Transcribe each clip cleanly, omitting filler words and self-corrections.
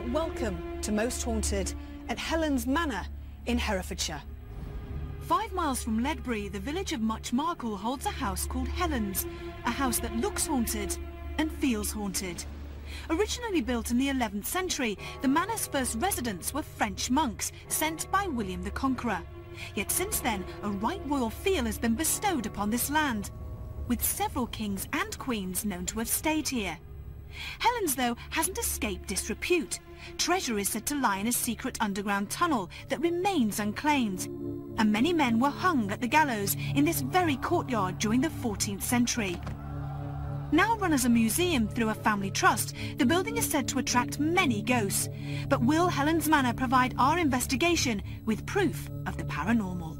welcome to Most Haunted at Hellens Manor in Herefordshire. 5 miles from Ledbury, the village of Muchmarcle holds a house called Hellens, a house that looks haunted and feels haunted. Originally built in the 11th century, the manor's first residents were French monks sent by William the Conqueror. Yet since then, a right royal feel has been bestowed upon this land, with several kings and queens known to have stayed here. Hellens, though, hasn't escaped disrepute. Treasure is said to lie in a secret underground tunnel that remains unclaimed, and many men were hung at the gallows in this very courtyard during the 14th century. Now run as a museum through a family trust, the building is said to attract many ghosts. But will Hellens Manor provide our investigation with proof of the paranormal?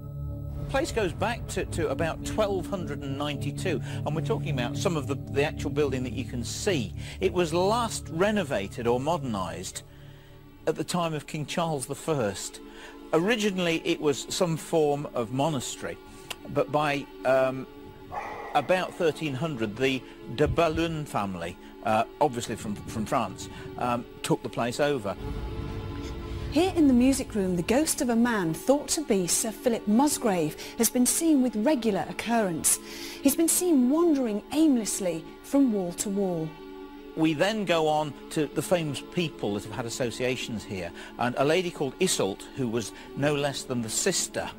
The place goes back to about 1292, and we're talking about some of the actual building that you can see. It was last renovated or modernised at the time of King Charles I. Originally it was some form of monastery, but by about 1300 the de Ballon family, obviously from France, took the place over. Here in the music room, the ghost of a man thought to be Sir Philip Musgrave has been seen with regular occurrence. He's been seen wandering aimlessly from wall to wall. We then go on to the famous people that have had associations here, and a lady called Iseult, who was no less than the sister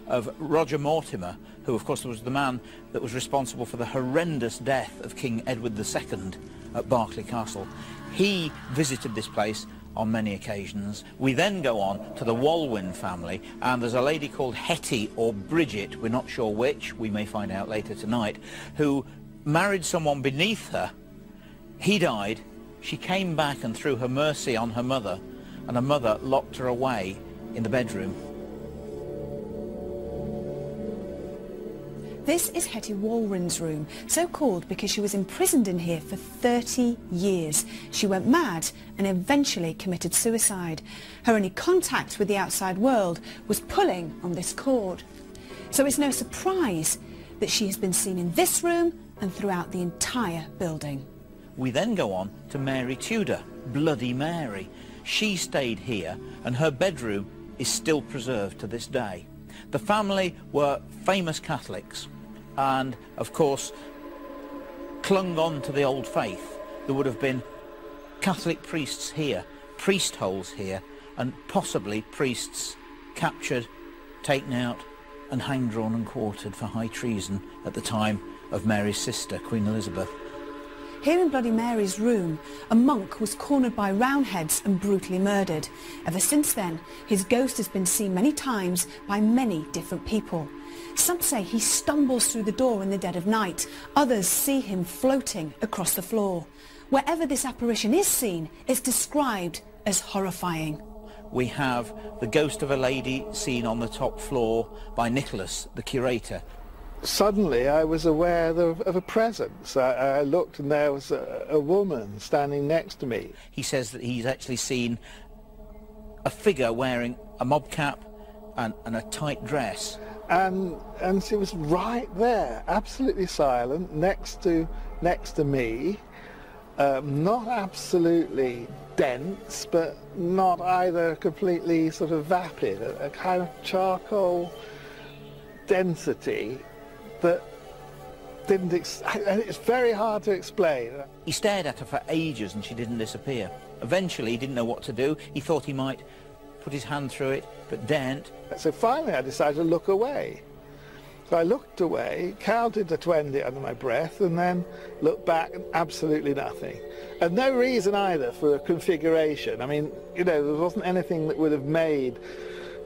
of Roger Mortimer, who of course was the man that was responsible for the horrendous death of King Edward II at Berkeley Castle. He visited this place on many occasions. We then go on to the Walwyn family, and there's a lady called Hetty or Bridget, we're not sure which, we may find out later tonight, who married someone beneath her. He died, she came back and threw her mercy on her mother, and her mother locked her away in the bedroom. This is Hetty Walwyn's room, so called because she was imprisoned in here for 30 years. She went mad and eventually committed suicide. Her only contact with the outside world was pulling on this cord. So it's no surprise that she has been seen in this room and throughout the entire building. We then go on to Mary Tudor, Bloody Mary. She stayed here, and her bedroom is still preserved to this day. The family were famous Catholics and, of course, clung on to the old faith. There would have been Catholic priests here, priest holes here, and possibly priests captured, taken out and hanged, drawn and quartered for high treason at the time of Mary's sister, Queen Elizabeth. Here in Bloody Mary's room, a monk was cornered by Roundheads and brutally murdered. Ever since then, his ghost has been seen many times by many different people. Some say he stumbles through the door in the dead of night. Others see him floating across the floor. Wherever this apparition is seen, it's described as horrifying. We have the ghost of a lady seen on the top floor by Nicholas, the curator. Suddenly I was aware of a presence. I looked and there was a woman standing next to me. He says that he's actually seen a figure wearing a mob cap and a tight dress. And she was right there, absolutely silent, next to me. Not absolutely dense, but not either completely sort of vapid. A kind of charcoal density that didn't, and it's very hard to explain. He stared at her for ages and she didn't disappear. Eventually he didn't know what to do. He thought he might put his hand through it, but daren't. So finally I decided to look away. So I looked away, counted to 20 under my breath, and then looked back and absolutely nothing. And no reason either for a configuration. I mean, you know, there wasn't anything that would have made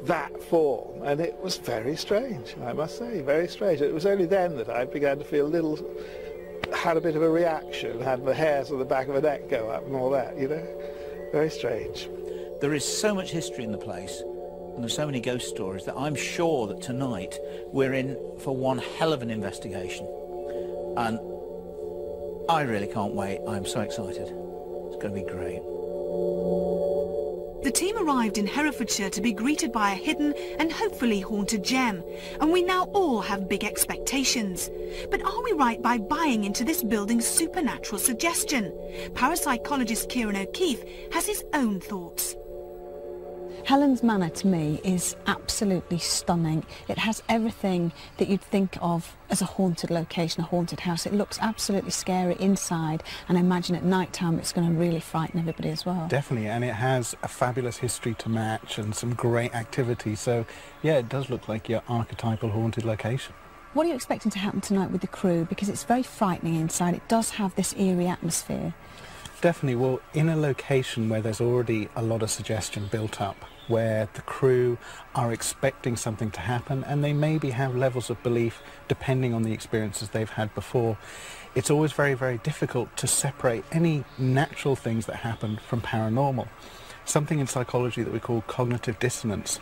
that form, and it was very strange, I must say, very strange. It was only then that I began to feel had a bit of a reaction, had the hairs on the back of the neck go up and all that, you know. Very strange. There is so much history in the place, and there's so many ghost stories, that I'm sure that tonight we're in for one hell of an investigation. And I really can't wait. I'm so excited. It's going to be great. The team arrived in Herefordshire to be greeted by a hidden and hopefully haunted gem, and we now all have big expectations. But are we right by buying into this building's supernatural suggestion? Parapsychologist Kieran O'Keefe has his own thoughts. Hellens Manor to me is absolutely stunning. It has everything that you'd think of as a haunted location, a haunted house. It looks absolutely scary inside, and I imagine at night time it's going to really frighten everybody as well. Definitely, and it has a fabulous history to match and some great activity, so yeah, it does look like your archetypal haunted location. What are you expecting to happen tonight with the crew? Because it's very frightening inside. It does have this eerie atmosphere. Definitely. Well, in a location where there's already a lot of suggestion built up, where the crew are expecting something to happen and they maybe have levels of belief depending on the experiences they've had before, it's always very, very difficult to separate any natural things that happen from paranormal. Something in psychology that we call cognitive dissonance.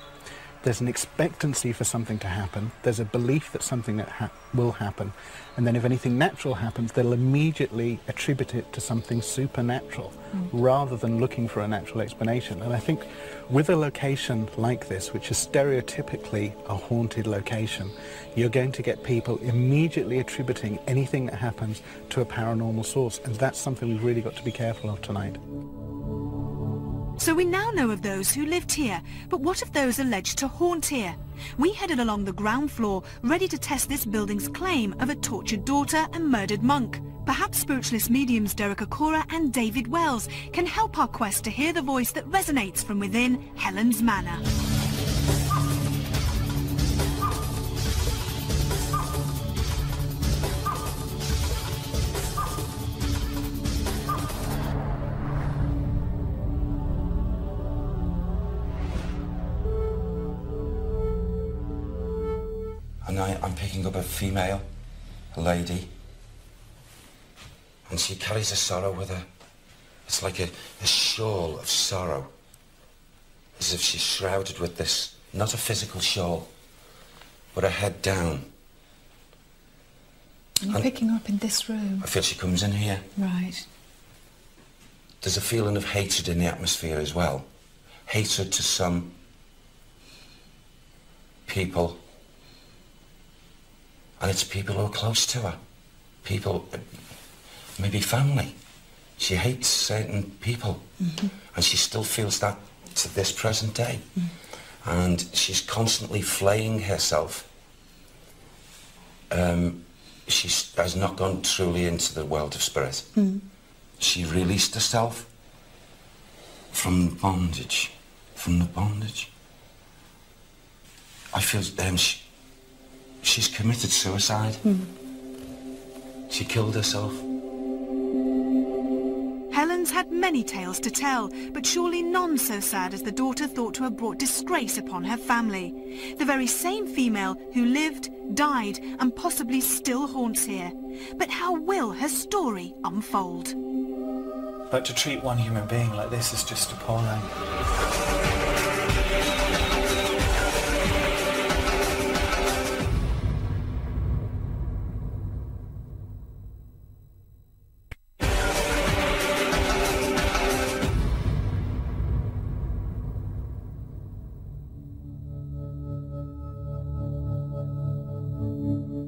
There's an expectancy for something to happen, there's a belief that something that will happen, and then if anything natural happens, they'll immediately attribute it to something supernatural, rather than looking for a natural explanation. And I think with a location like this, which is stereotypically a haunted location, you're going to get people immediately attributing anything that happens to a paranormal source, and that's something we've really got to be careful of tonight. So we now know of those who lived here, but what of those alleged to haunt here? We headed along the ground floor, ready to test this building's claim of a tortured daughter and murdered monk. Perhaps spiritualist mediums Derek Okora and David Wells can help our quest to hear the voice that resonates from within Hellens Manor. And I'm picking up a female, a lady, and she carries a sorrow with her. It's like a shawl of sorrow, as if she's shrouded with this, not a physical shawl, but her head down. And you're picking her up in this room? I feel she comes in here. Right. There's a feeling of hatred in the atmosphere as well. Hatred to some people. And it's people who are close to her. People, maybe family. She hates certain people. And she still feels that to this present day. And she's constantly flaying herself. She has not gone truly into the world of spirit. She released herself from bondage. From the bondage. I feel she's committed suicide. She killed herself. Hellens had many tales to tell, but surely none so sad as the daughter thought to have brought disgrace upon her family. The very same female who lived, died, and possibly still haunts here. But how will her story unfold? But to treat one human being like this is just appalling.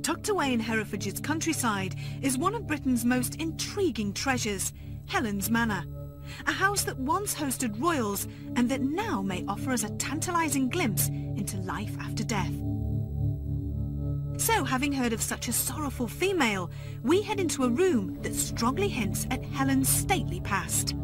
Tucked away in Herefordshire's countryside is one of Britain's most intriguing treasures, Hellens Manor. A house that once hosted royals and that now may offer us a tantalising glimpse into life after death. So, having heard of such a sorrowful female, we head into a room that strongly hints at Helen's stately past.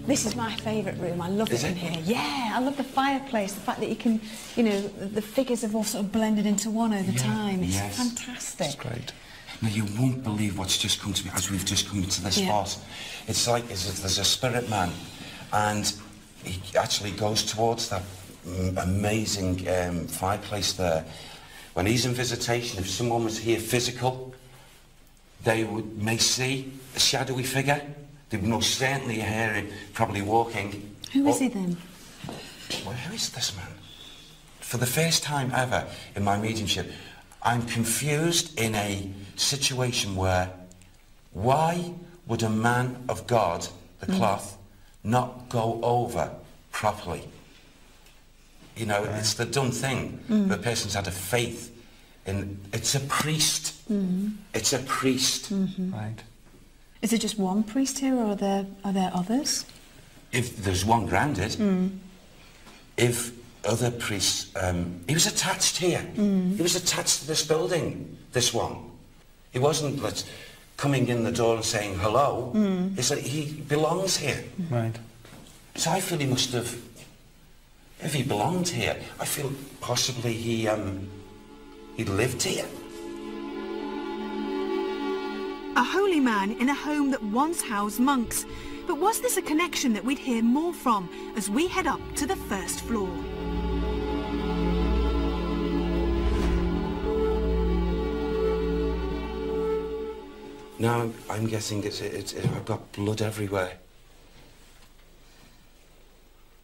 This is my favourite room. I love it in here. Yeah, I love the fireplace, the fact that you can, you know, the figures have all sort of blended into one over time. It's fantastic. It's great. Now, you won't believe what's just come to me as we've just come into this spot. It's like there's a spirit man, and he actually goes towards that amazing fireplace there. When he's in visitation, if someone was here physical, they may see a shadowy figure. They would most certainly hear him probably walking. Who is he then? Well, who is this man? For the first time ever in my mediumship, I'm confused in a situation where Why would a man of God, the cloth, not go over properly? You know, it's the done thing. The person's had a faith in... It's a priest. It's a priest. Right. Is it just one priest here, or are there others? If there's one grounded, if other priests... he was attached here. He was attached to this building, this one. He wasn't like, coming in the door and saying hello. It's like he belongs here. Right. So I feel he must have... If he belonged here, I feel possibly he lived here. A holy man in a home that once housed monks. But was this a connection that we'd hear more from as we head up to the first floor? Now I'm guessing I've got blood everywhere.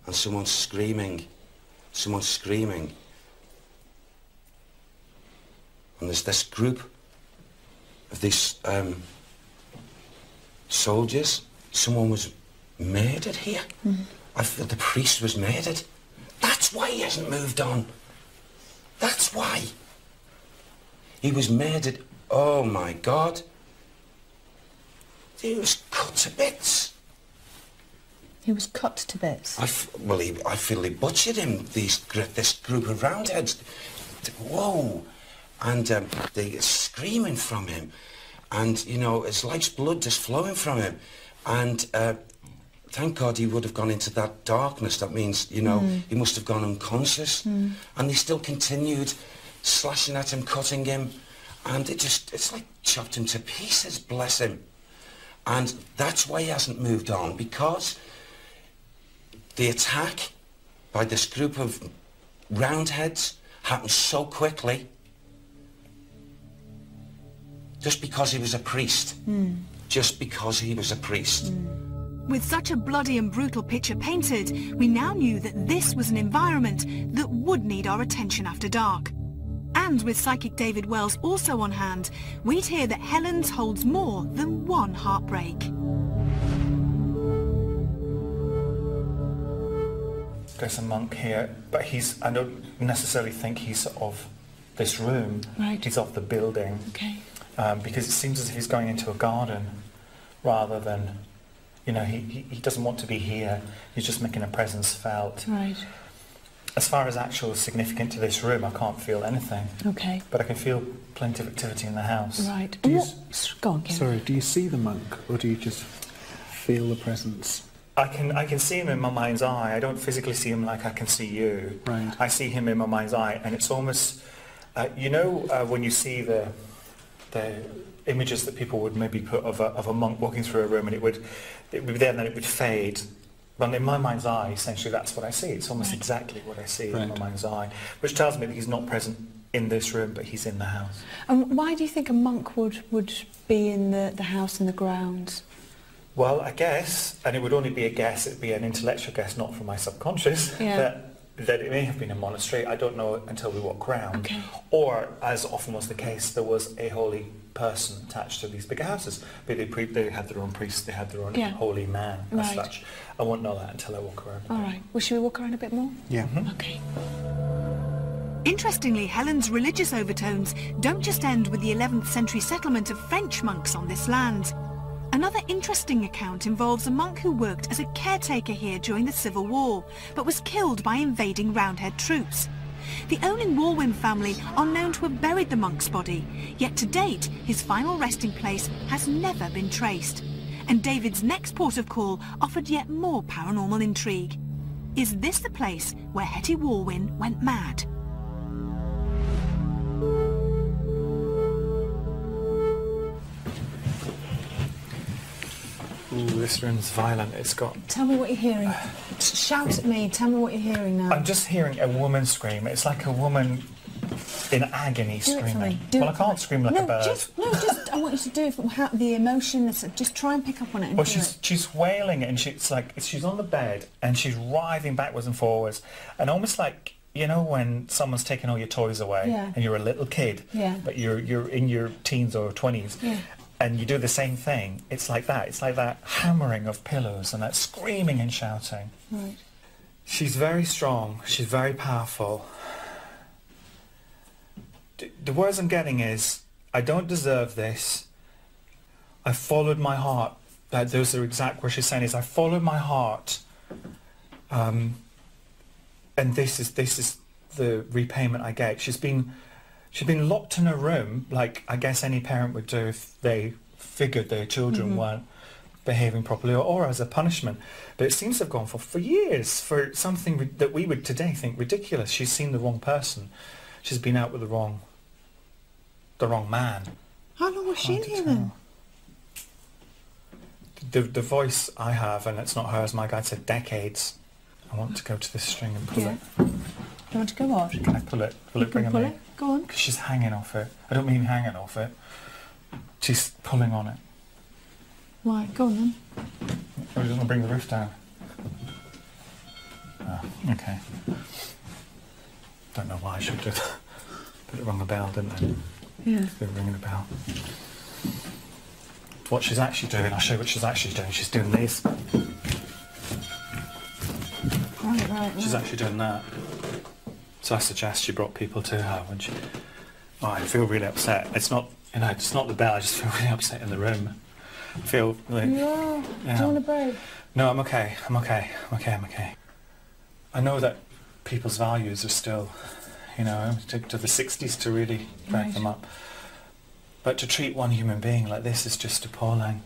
And someone's screaming. Someone's screaming. And there's this group of these soldiers. Someone was murdered here. I feel the priest was murdered. That's why he hasn't moved on. That's why. He was murdered. Oh my God. He was cut to bits. He was cut to bits? I feel they butchered him, this group of Roundheads. Whoa. And they're screaming from him. And, you know, it's like blood just flowing from him. And thank God he would have gone into that darkness. That means, you know, he must have gone unconscious. And they still continued slashing at him, cutting him. And it's like chopped him to pieces, bless him. And that's why he hasn't moved on, because the attack by this group of Roundheads happened so quickly. Just because he was a priest. Just because he was a priest. With such a bloody and brutal picture painted, we now knew that this was an environment that would need our attention after dark. And with psychic David Wells also on hand, we'd hear that Hellens holds more than one heartbreak. There's a monk here, but I don't necessarily think he's of this room. Right. He's of the building. Okay. Because it seems as if he's going into a garden rather than, you know, he doesn't want to be here. He's just making a presence felt. Right. As far as actual significant to this room, I can't feel anything. Okay. But I can feel plenty of activity in the house. Right. Go on, Kim. Sorry, do you see the monk, or do you just feel the presence? I can see him in my mind's eye. I don't physically see him like I can see you. Right. I see him in my mind's eye, and it's almost, you know, when you see the images that people would maybe put of a monk walking through a room, and it would be there and then it would fade. But in my mind's eye, essentially, that's what I see. It's almost exactly what I see in my mind's eye, which tells me that he's not present in this room, but he's in the house. And why do you think a monk would be in the house and the grounds? Well, I guess, and it would only be a guess, it'd be an intellectual guess, not from my subconscious, that it may have been a monastery. I don't know until we walk around. Okay. Or, as often was the case, there was a holy person attached to these bigger houses. But they had their own priest, they had their own holy man as such. I won't know that until I walk around. All right. Well, should we walk around a bit more? Yeah. Okay. Interestingly, Helen's religious overtones don't just end with the 11th century settlement of French monks on this land. Another interesting account involves a monk who worked as a caretaker here during the Civil War, but was killed by invading Roundhead troops. The Owning Walwyn family are known to have buried the monk's body, yet to date his final resting place has never been traced. And David's next port of call offered yet more paranormal intrigue. Is this the place where Hetty Walwyn went mad? Ooh, this room's violent. It's got... Tell me what you're hearing. Shout at me. Tell me what you're hearing now. I'm just hearing a woman scream. It's like a woman in agony screaming. Well, I can't scream like a bird. I want you to do it from the emotion. Just try and pick up on it. And well, she's wailing, and she's on the bed and she's writhing backwards and forwards, and almost like, you know, when someone's taken all your toys away and you're a little kid, but you're in your teens or 20s. and you do the same thing, it's like that. It's like that hammering of pillows and that screaming and shouting. Right. She's very strong. She's very powerful. The words I'm getting is, I don't deserve this. I followed my heart. Those are exact words she's saying, is I followed my heart. And this is the repayment I get. She's been locked in a room, like I guess any parent would do if they figured their children weren't behaving properly, or as a punishment. But it seems to have gone for years, for something that we would today think ridiculous. She's seen the wrong person. She's been out with the wrong man. How long was she in here then? The voice I have, and it's not hers, my guide said decades. I want to go to this string and pull it. Do you want to go off? Can I pull it? Will it bring her me? Go on. Because she's hanging off it. I don't mean hanging off it. She's pulling on it. Right, go on then. Oh, he doesn't bring the roof down. Oh, okay. Don't know why I should have put it rung a bell, didn't I? Yeah. They're ringing a bell. What she's actually doing, I'll show you what she's actually doing. She's doing this. Right. She's actually doing that. So I suggest she brought people to her when she... Oh, I feel really upset. It's not, it's not the bell, I just feel really upset in the room. I feel like... Yeah. Do you want a break? No, I'm okay. I'm okay. I know that people's values are still, it took to the 60s to really break them up. But to treat one human being like this is just appalling.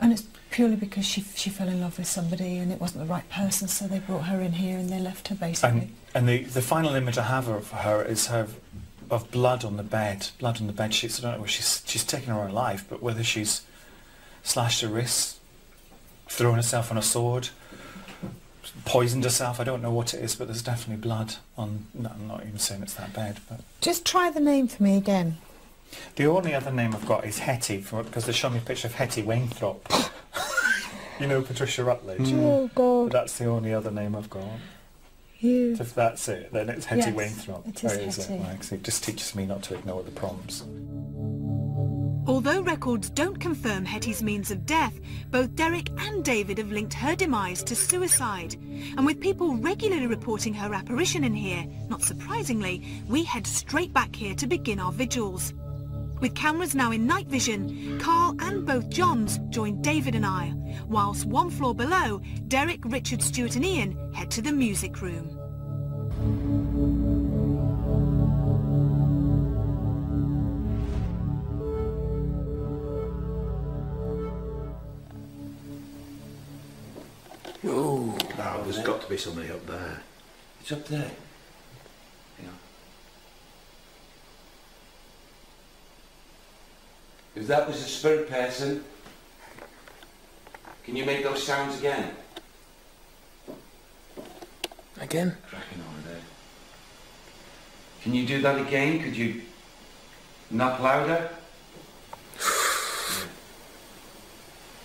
And it's purely because she fell in love with somebody and it wasn't the right person, so they brought her in here and they left her, basically. And the final image I have of her is of blood on the bed sheets. I don't know whether she's taken her own life, but whether she's slashed her wrists, thrown herself on a sword, poisoned herself, I don't know what it is, but there's definitely blood on... No, I'm not even saying it's that bad, but... Just try the name for me again. The only other name I've got is Hetty, because they showed me a picture of Hetty Wainthropp. You know Patricia Rutledge? Oh, God. But that's the only other name I've got. You. So if that's it, then it's Hetty Yes, Wainthropp. it is Hetty. Right, 'cause it just teaches me not to ignore the prompts. Although records don't confirm Hetty's means of death, both Derek and David have linked her demise to suicide. And with people regularly reporting her apparition in here, not surprisingly, we head straight back here to begin our vigils. With cameras now in night vision, Carl and both Johns join David and I, whilst one floor below, Derek, Richard, Stuart and Ian head to the music room. Oh, No, there's got to be somebody up there. it's up there. Yeah. If that was a spirit person, can you make those sounds again? Again? Cracking on there. Can you do that again? Could you knock louder?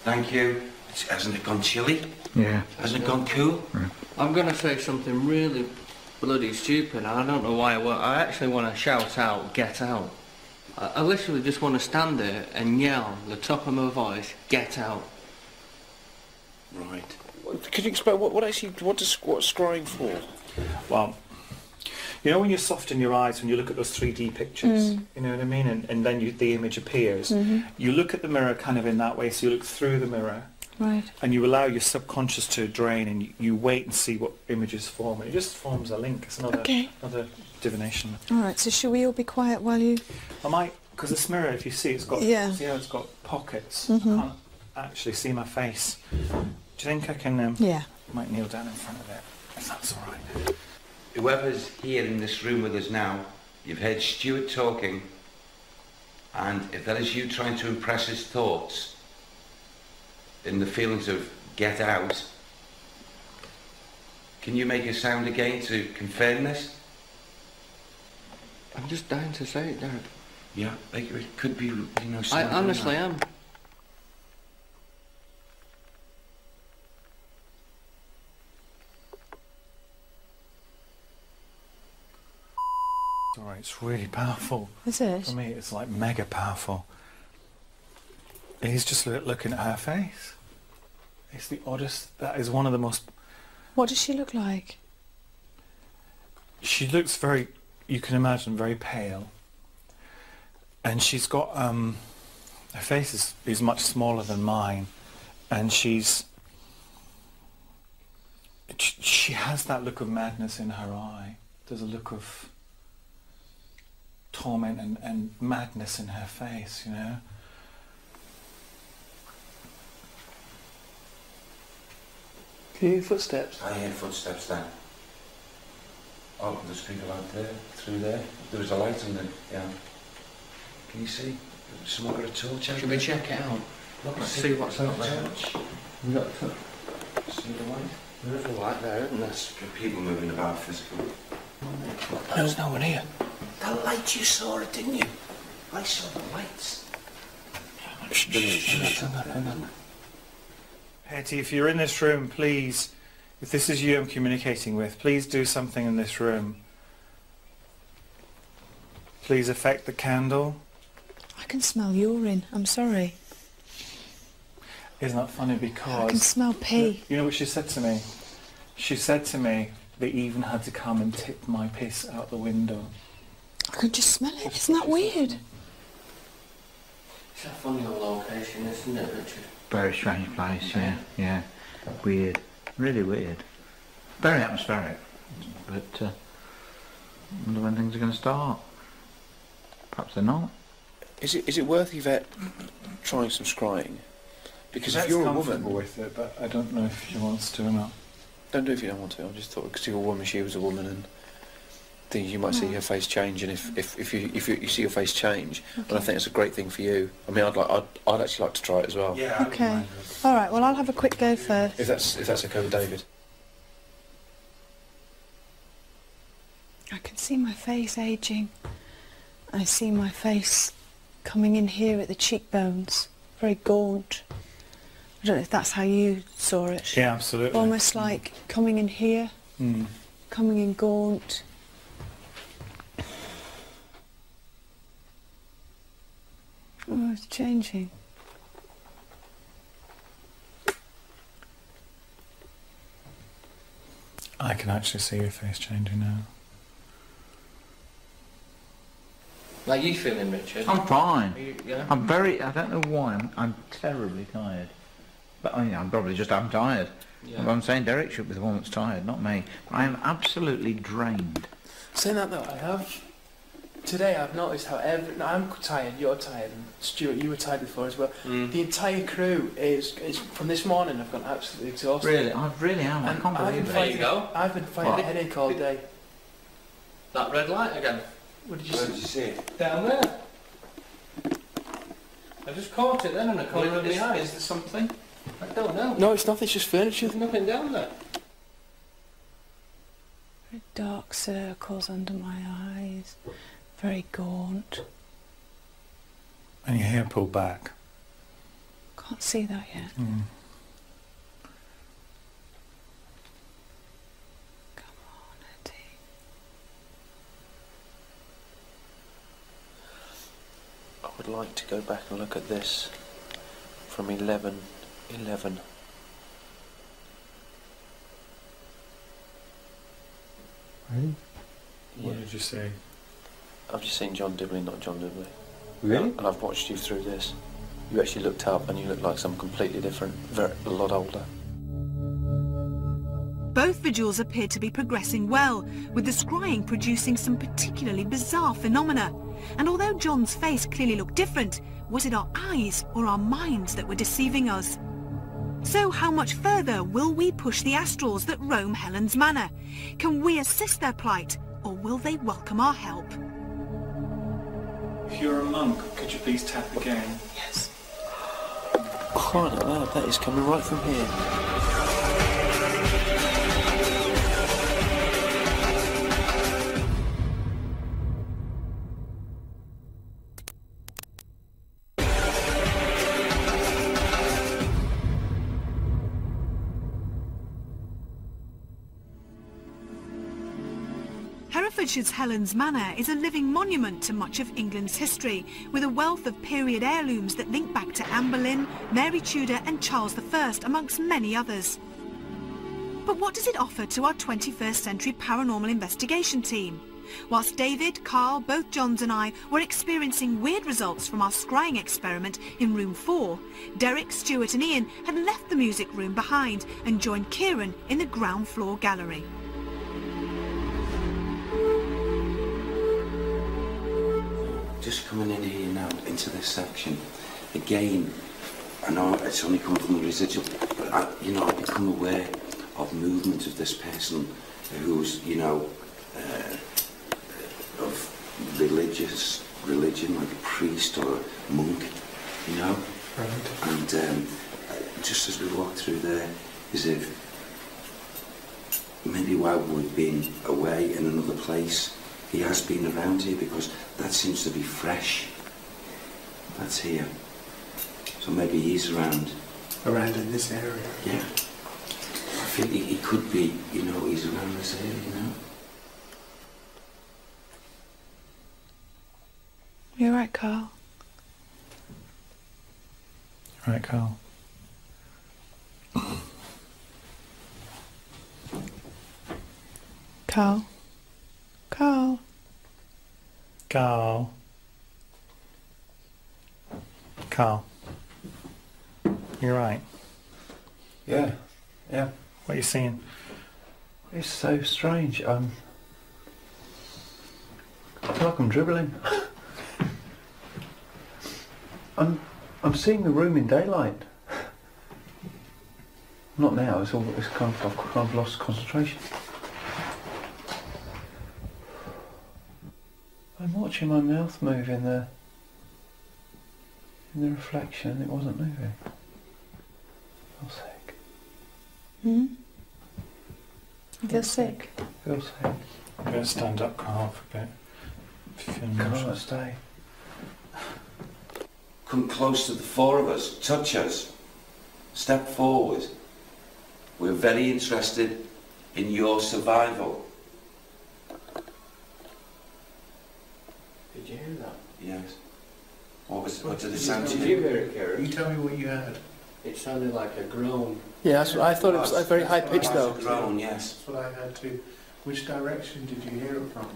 Thank you. Hasn't it gone chilly? Yeah. Hasn't it gone cool? I'm going to say something really bloody stupid. I don't know why I actually want to shout out, get out. I literally just want to stand there and yell at the top of my voice, get out. Right. Could you explain what's scrying for? Well, you know when you're soft in your eyes when you look at those 3D pictures, you know what I mean? And then the image appears. You look at the mirror kind of in that way, so you look through the mirror. Right. And you allow your subconscious to drain and you wait and see what images form. And it just forms a link. It's another divination. All right, so shall we all be quiet while you... I might, because this mirror, if you see, it's got, Yeah. see how it's got pockets. I can't actually see my face. Do you think I can... Yeah. Might kneel down in front of it, if that's all right. Whoever's here in this room with us now, you've heard Stuart talking, and if that is you trying to impress his thoughts in the feelings of get out, can you make a sound again to confirm this? I'm just dying to say it, Derek. Yeah, like it could be, I honestly am. Alright, it's really powerful. Is it? For me, it's like mega powerful. He's just looking at her face. It's the oddest. That is one of the most. What does she look like? She looks very, you can imagine, very pale. And she's got, her face is much smaller than mine. And she has that look of madness in her eye. There's a look of torment and madness in her face, you know. Can you hear footsteps? I hear footsteps then. Oh, there's people out there, through there. There was a light on the, yeah. Can you see? Someone got a torch out Should we check it out? Look, Let's see what's out there. We got see the light? There's a light there, isn't there? There's people moving about physically. There's no one here. That light, you saw it, didn't you? I saw the lights. Hetty, if you're in this room, please, if this is you I'm communicating with, please do something in this room. Please affect the candle. I can smell urine. I'm sorry. Isn't that funny? Because I can smell pee. You know what she said to me? She said to me, they even had to come and tip my piss out the window. I can just smell it. Isn't that weird? It's a funny old location, isn't it, Richard? Very strange place, yeah. Weird. Really weird. Very atmospheric. But, I wonder when things are going to start. Perhaps they're not. Is it worth Yvette trying some scrying? Because if you're a woman, with it, but I don't know if she wants to or not. don't do it if you don't want to. I just thought because you're a woman, she was a woman, and things you might see her face change, and if you see your face change, and I think it's a great thing for you. I mean, I'd actually like to try it as well. Yeah. Okay. All right. Well, I'll have a quick go first. If that's okay with David. I can see my face aging. I see my face coming in here at the cheekbones, very gaunt. I don't know if that's how you saw it. Yeah, absolutely. Almost like coming in here, coming in gaunt. Oh, it's changing. I can actually see your face changing now. How are you feeling, Richard? I'm fine. Yeah? I don't know why, I'm terribly tired. But I'm probably just, I'm tired. Yeah. But I'm saying Derek should be the one that's tired, not me. I am absolutely drained. Saying that though, I have. Today I've noticed how I'm tired, you're tired, and Stuart, you were tired before as well. The entire crew is from this morning, I've gone absolutely exhausted. Really? I really am. I can't believe it. There you go. I've been fighting a headache all day. That red light again. What did you Where see? did you see it? Down there. I just caught it then in a corner of my eye. Is there something? I don't know. No, it's nothing, it's just furniture. There's nothing down there. Very dark circles under my eyes. Very gaunt. And your hair pulled back. Can't see that yet. Come on, Eddie. I would like to go back and look at this from 11. Really? Yeah. What did you say? I've just seen John Dibley, not John Dibley. Really? And I've watched you through this. You actually looked up and you look like someone completely different, a lot older. Both vigils appear to be progressing well, with the scrying producing some particularly bizarre phenomena. And although John's face clearly looked different, was it our eyes or our minds that were deceiving us? So how much further will we push the astrals that roam Hellens Manor? Can we assist their plight, or will they welcome our help? If you're a monk, could you please tap again? Yes. Crying out loud, that is coming right from here. Herefordshire's Hellens Manor is a living monument to much of England's history, with a wealth of period heirlooms that link back to Anne Boleyn, Mary Tudor and Charles I, amongst many others. But what does it offer to our 21st century paranormal investigation team? Whilst David, Carl, both Johns and I were experiencing weird results from our scrying experiment in room 4, Derek, Stuart and Ian had left the music room behind and joined Kieran in the ground floor gallery. Just coming in here now, into this section, again, I know it's only come from the residual, but I become aware of movement of this person who's, of religion, like a priest or a monk, Right. And just as we walk through there, as if maybe while we've been away in another place, he has been around here, because that seems to be fresh. That's here. So maybe he's around. Around in this area? Yeah. I think he could be, he's around this area, You're right, Carl. Right, Carl. Carl. Carl. Carl. Carl. You're right. Yeah, yeah. What are you seeing? It's so strange. I feel like I'm dribbling. I'm seeing the room in daylight. Not now. I've kind of lost concentration. I'm watching my mouth move in the reflection. It wasn't moving. I feel sick. Hmm? You feel sick? I feel sick. I'm going to stand up, Carl, for a bit. If you feel nauseous. Can't stay. Come close to the four of us, touch us, step forward. We're very interested in your survival. Did you hear that? Yes. What did it sound to Did you? you hear it, Kieran? You tell me what you heard. It sounded like a groan. Yeah, that's what I thought. It was very high pitched though. Groan, yes. That's what I heard too. Which direction did you hear it from?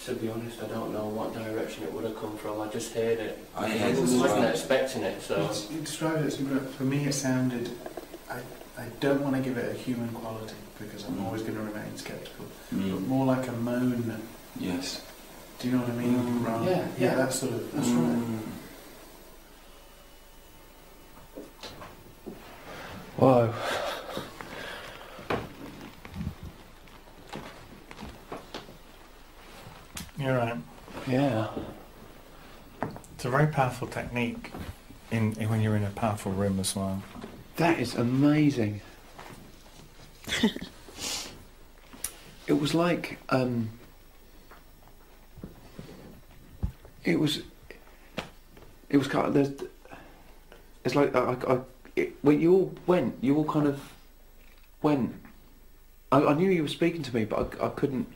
To be honest, I don't know what direction it would have come from. I just heard it. I heard it as wasn't well. expecting it, so... You described it as, for me it sounded, I don't want to give it a human quality because I'm always going to remain sceptical, but more like a moan. Yes. Do you know what I mean? Yeah, that sort of, that's right. Whoa. You're right. Yeah. It's a very powerful technique when you're in a powerful room as well. That is amazing. It was like it was kind of it's like when you all kind of went. I knew you were speaking to me, but I couldn't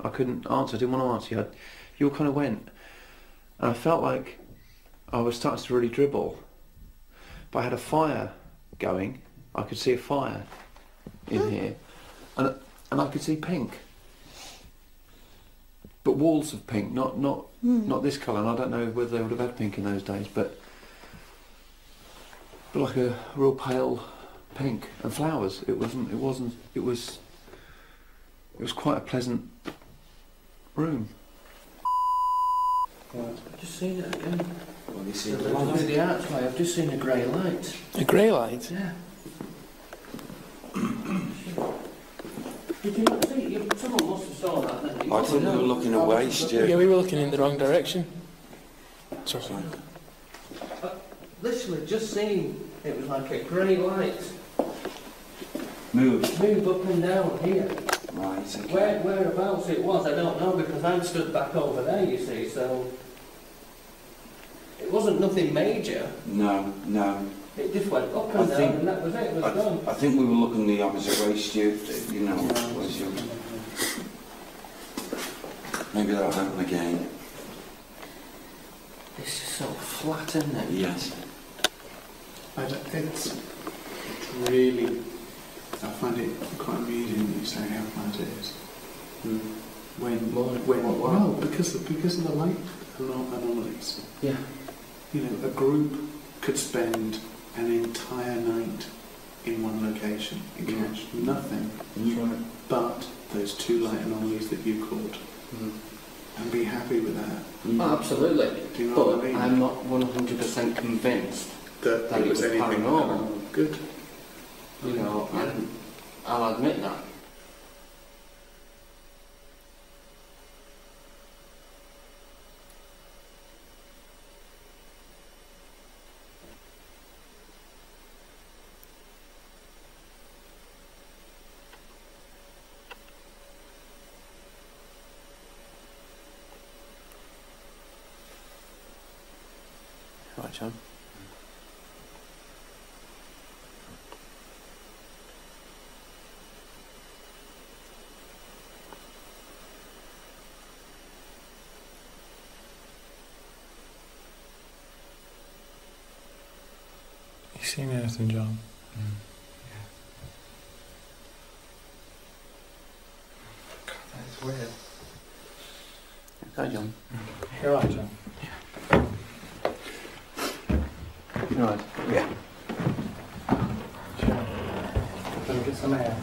answer. I didn't want to answer you. You all kind of went, and I felt like I was starting to really dribble. But I had a fire going. I could see a fire in here, and I could see pink, but walls of pink, not this colour. And I don't know whether they would have had pink in those days, but like a real pale pink, and flowers. It was quite a pleasant room. I've just seen it again. Well, you see Through the archway, I've just seen a grey light. A grey light? Yeah. Did you not see? Someone must have saw that then. I think we were looking away, Stu. Yeah, we were looking in the wrong direction. Sorry. Literally just seen it was like a grey light. Move up and down here. Right, okay. Whereabouts it was, I don't know, because I'm stood back over there, you see, so... It wasn't nothing major. No. It just went up and down, and that was it, it was gone. I think we were looking the opposite way, Stu. Maybe that'll happen again. This is so flat, isn't it? Yes. It's really, I find it quite amusing when you say how flat it is. Well, because of the light anomalies. Yeah. You know, a group could spend an entire night in one location and catch nothing but those 2 light anomalies that you caught, and be happy with that. Oh, absolutely. Do you know but what I mean? I'm not 100% convinced that it was anything paranormal. Good. You know, and I'll admit that. Right, John. You seen anything, John? God, that's weird. Okay, John. You're right, John. Right. Yeah. Shall we get some air?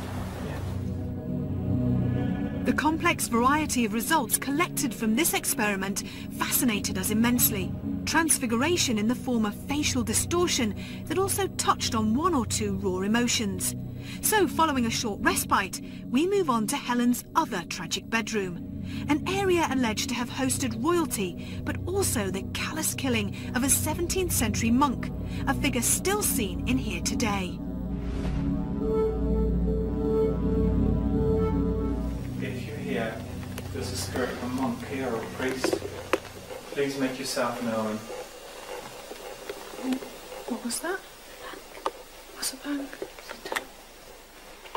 The complex variety of results collected from this experiment fascinated us immensely. Transfiguration in the form of facial distortion that also touched on 1 or 2 raw emotions. So, following a short respite, we move on to Helen's other tragic bedroom. An area alleged to have hosted royalty, but also the callous killing of a 17th century monk, a figure still seen in here today. If you're here, there's a spirit of a monk here or a priest. Please make yourself known. What was that? What's a bang?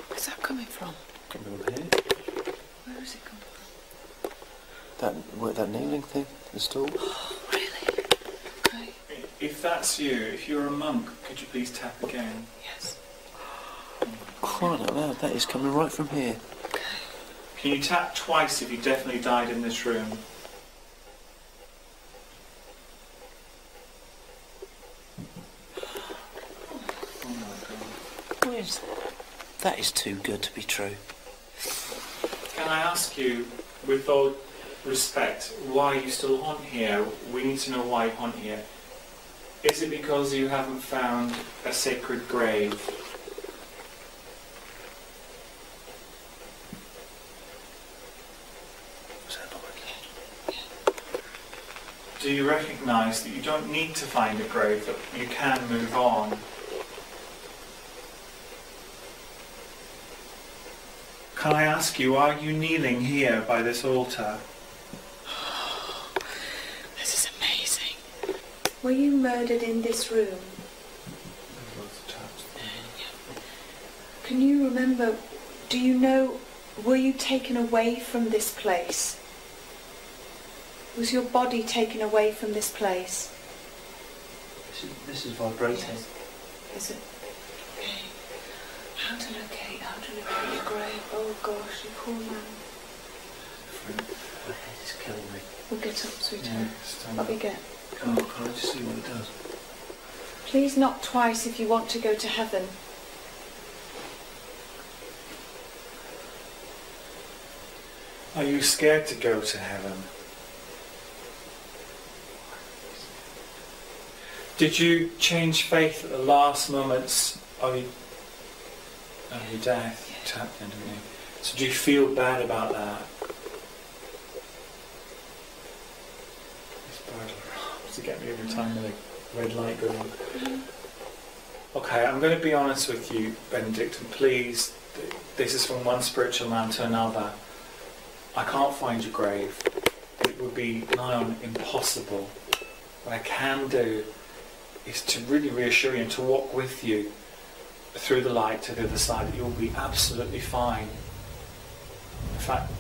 Where's that coming from? Coming from here. Where is it coming from? That kneeling thing, the stool. Really? Okay. If that's you, if you're a monk, could you please tap again? Yes. Crying out loud, that is coming right from here. Can you tap twice if you definitely died in this room? Oh my God. That is too good to be true. Can I ask you, with all respect, why you still haunt here? We need to know why you haunt here. Is it because you haven't found a sacred grave? Do you recognise that you don't need to find a grave, that you can move on? Can I ask you, are you kneeling here by this altar? This is amazing. Were you murdered in this room? Can you remember, do you know, were you taken away from this place? Was your body taken away from this place? This is vibrating. Yes. Is it? Okay. How to locate your grave? Oh gosh, you poor man. My head is killing me. We'll get up, sweetheart. Yeah, What we get? Can I just see what it does? Please knock twice if you want to go to heaven. Are you scared to go to heaven? Did you change faith at the last moments of your death? You tapped in, didn't you? So do you feel bad about that? This bird alarms to get me every time with a red light going. Okay, I'm going to be honest with you, Benedict, and please, this is from one spiritual man to another. I can't find your grave. It would be nigh on impossible. What I can do is to really reassure you and to walk with you through the light to the other side, that you'll be absolutely fine. In fact,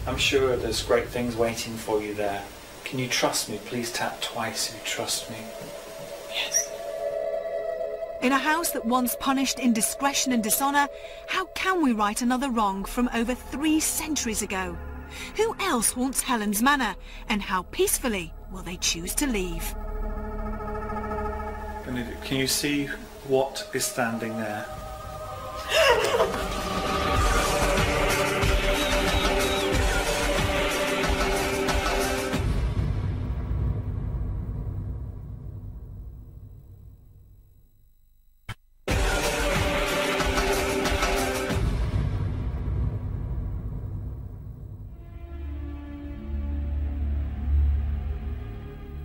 I'm sure there's great things waiting for you there. Can you trust me? Please tap twice if you trust me. Yes. In a house that once punished indiscretion and dishonour, how can we right another wrong from over 3 centuries ago? Who else haunts Hellens Manor, and how peacefully will they choose to leave? Can you see what is standing there?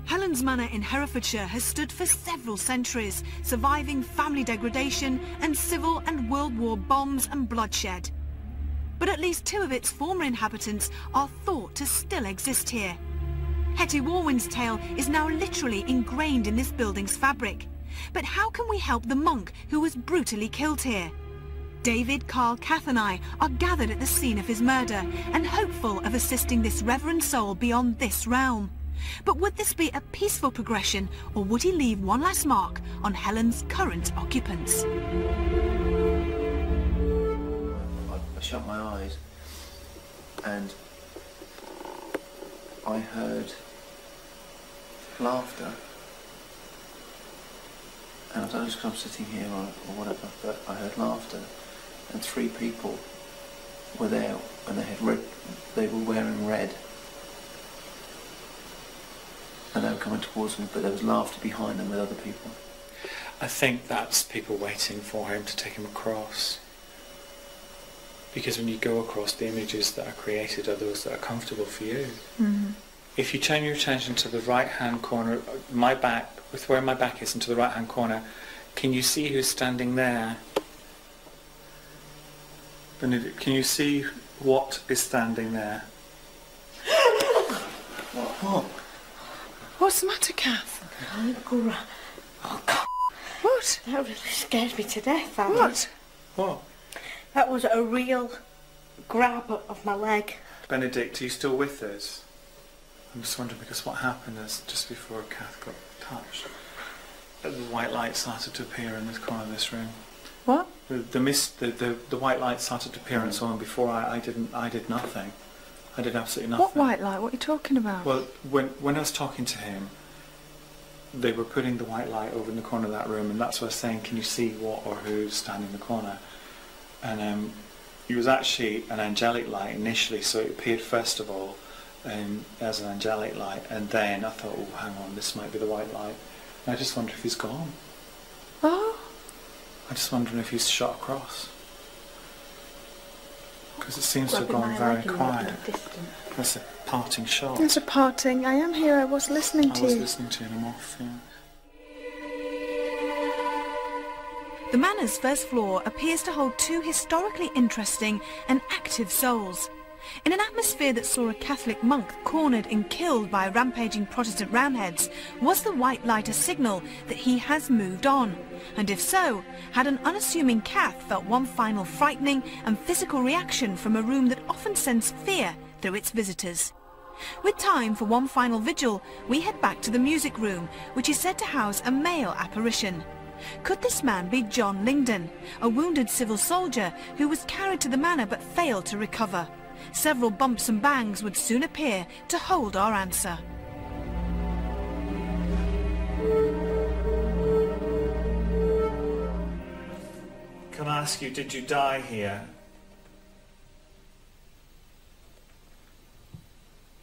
Hellens Manor in Herefordshire has stood for several centuries, surviving family degradation and civil and World War bombs and bloodshed. But at least 2 of its former inhabitants are thought to still exist here. Hetty Warwin's tale is now literally ingrained in this building's fabric. But how can we help the monk who was brutally killed here? David, Carl, Kath and I are gathered at the scene of his murder and hopeful of assisting this reverend soul beyond this realm. But would this be a peaceful progression, or would he leave one last mark on Helen's current occupants? I shut my eyes and I heard laughter. And I don't know if I'm sitting here or whatever, but I heard laughter, and 3 people were there, and they were wearing red. And they were coming towards me, but there was laughter behind them with other people. I think that's people waiting for him to take him across. Because when you go across, the images that are created are those that are comfortable for you. Mm-hmm. If you turn your attention to the right-hand corner, my back, with where my back is, and to the right-hand corner, can you see who's standing there? Benedict, can you see what is standing there? What? What's the matter, Kath? Oh, God. What? That really scared me to death, that What? What? That was a real grab of my leg. Benedict, are you still with us? I'm just wondering, because what happened is just before Kath got touched, the white light started to appear in this corner of this room. What? The white light started to appear and so on before I did nothing. I did absolutely nothing. What white light? What are you talking about? Well, when I was talking to him, they were putting the white light over in the corner of that room, and that's what I was saying, can you see what or who's standing in the corner? And it was actually an angelic light initially, so it appeared first of all as an angelic light, and then I thought, oh, hang on, this might be the white light. And I just wondered if he's gone. Oh? I'm just wondering if he's shot across. Because it seems to have Grabbing gone my very leg and quiet. looking distant. That's a parting shot. There's a parting. I am here. I was listening to I was you. listening to you and I'm off, yeah. The manor's first floor appears to hold 2 historically interesting and active souls. In an atmosphere that saw a Catholic monk cornered and killed by rampaging Protestant Roundheads, was the white light a signal that he has moved on? And if so, had an unassuming Kath felt one final frightening and physical reaction from a room that often sends fear through its visitors? With time for one final vigil, we head back to the music room, which is said to house a male apparition. Could this man be John Lingdon, a wounded civil soldier who was carried to the manor but failed to recover? Several bumps and bangs would soon appear to hold our answer. Can I ask you, did you die here?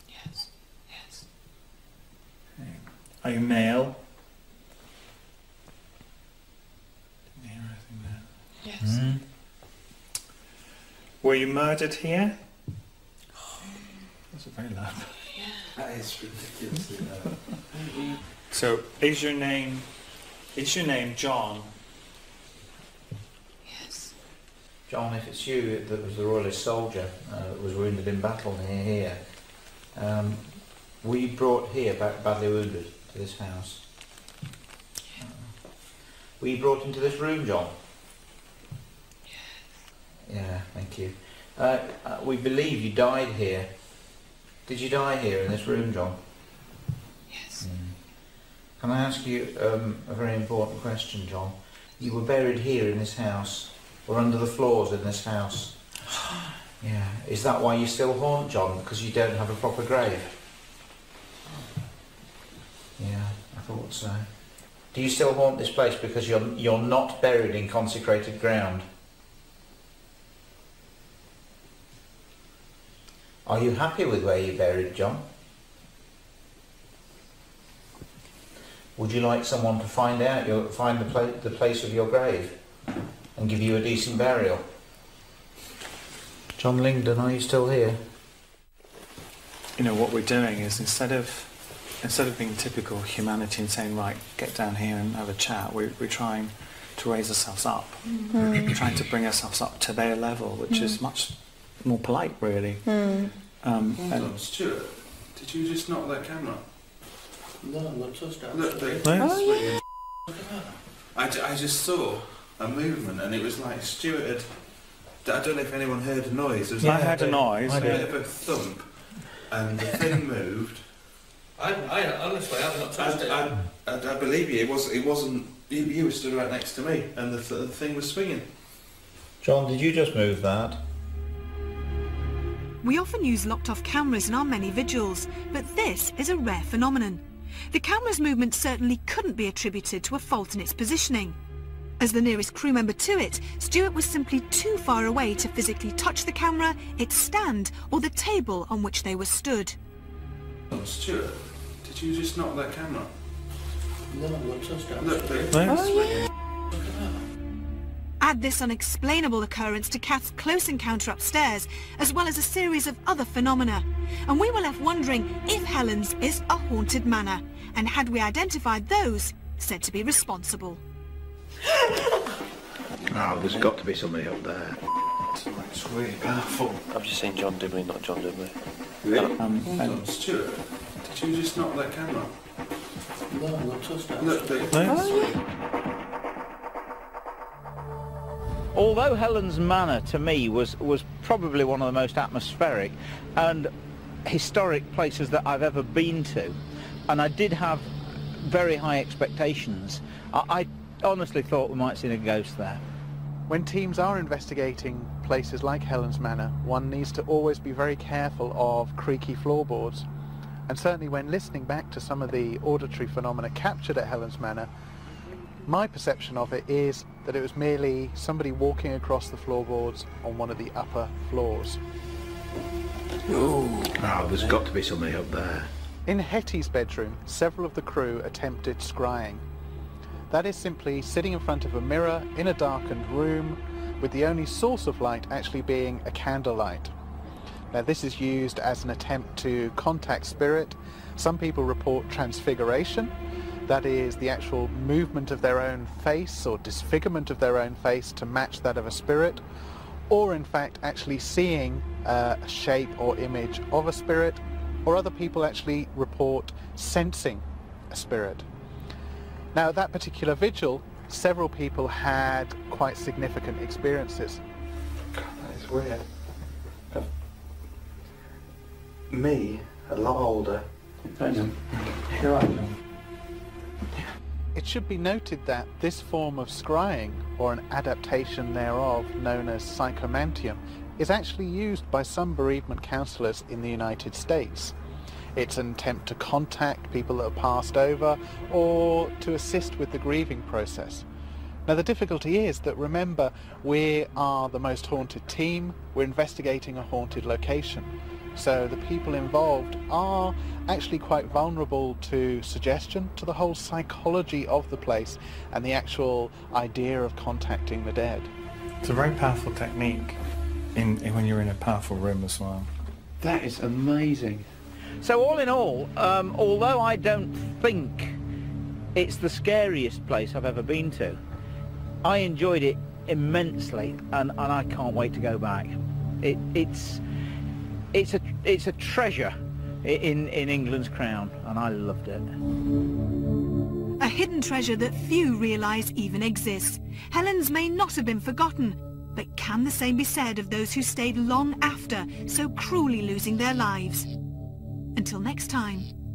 Yes. Yes. Okay. Are you male? Didn't hear anything there. Yes. Mm. Were you murdered here? That's a very loud. That is ridiculously loud. So, is your name John? Yes. John, if it's you that was the royalist soldier that was wounded in battle near here, were you brought here badly wounded to this house? Were you brought into this room, John? Yes. Yeah, thank you. We believe you died here Did you die here in this room, John? Yes. Can I ask you a very important question, John? You were buried here in this house, or under the floors in this house. Yeah. Is that why you still haunt, John? Because you don't have a proper grave? Yeah, I thought so. Do you still haunt this place because you're not buried in consecrated ground? Are you happy with where you're buried, John? Would you like someone to find the place of your grave and give you a decent burial? John Lingdon, are you still here? You know, what we're doing is instead of being typical humanity and saying, right, get down here and have a chat, we're trying to raise ourselves up. We're trying to bring ourselves up to their level, which is much more polite, really. Hold on, Stuart, did you just knock that camera? No, not touched that. Look, I just saw a movement, and it was like Stuart had... I don't know if anyone heard a noise. There was I heard a noise. A bit of a thump, and the thing moved. I honestly have not touched it. I believe you. It wasn't. You were stood right next to me, and the thing was swinging. John, did you just move that? We often use locked-off cameras in our many vigils, but this is a rare phenomenon. The camera's movement certainly couldn't be attributed to a fault in its positioning. As the nearest crew member to it, Stuart was simply too far away to physically touch the camera, its stand, or the table on which they were stood. Oh, Stuart, did you just knock that camera? No, not touched that. Look. Add this unexplainable occurrence to Kath's close encounter upstairs, as well as a series of other phenomena, and we were left wondering if Hellens is a haunted manor, and had we identified those said to be responsible. Oh, there's got to be somebody up there. It's really powerful. I've just seen John Dibley, not John Dibley. Really? Hold on, Stuart, did you just knock that camera? No, not touched that. Look. Although Hellens Manor to me was probably one of the most atmospheric and historic places that I've ever been to, and I did have very high expectations, I honestly thought we might see a ghost there. When teams are investigating places like Hellens Manor, one needs to always be very careful of creaky floorboards. And certainly when listening back to some of the auditory phenomena captured at Hellens Manor, my perception of it is that it was merely somebody walking across the floorboards on one of the upper floors. Oh, there's got to be somebody up there. In Hetty's bedroom, several of the crew attempted scrying. That is simply sitting in front of a mirror in a darkened room with the only source of light actually being a candlelight. Now this is used as an attempt to contact spirit. Some people report transfiguration. That is the actual movement of their own face or disfigurement of their own face to match that of a spirit, or in fact actually seeing a shape or image of a spirit, or other people actually report sensing a spirit. Now at that particular vigil, several people had quite significant experiences. God, that is weird. Me, a lot older. Hang on. You're right, John. It should be noted that this form of scrying, or an adaptation thereof known as psychomantium, is actually used by some bereavement counsellors in the United States. It's an attempt to contact people that are passed over or to assist with the grieving process. Now the difficulty is that, remember, we are the most haunted team, we're investigating a haunted location. So the people involved are actually quite vulnerable to suggestion, to the whole psychology of the place and the actual idea of contacting the dead. It's a very powerful technique when you're in a powerful room as well. That is amazing. So all in all, although I don't think it's the scariest place I've ever been to, I enjoyed it immensely, and I can't wait to go back. It's a treasure in England's crown, and I loved it. A hidden treasure that few realise even exists. Hellens may not have been forgotten, but can the same be said of those who stayed long after, so cruelly losing their lives? Until next time.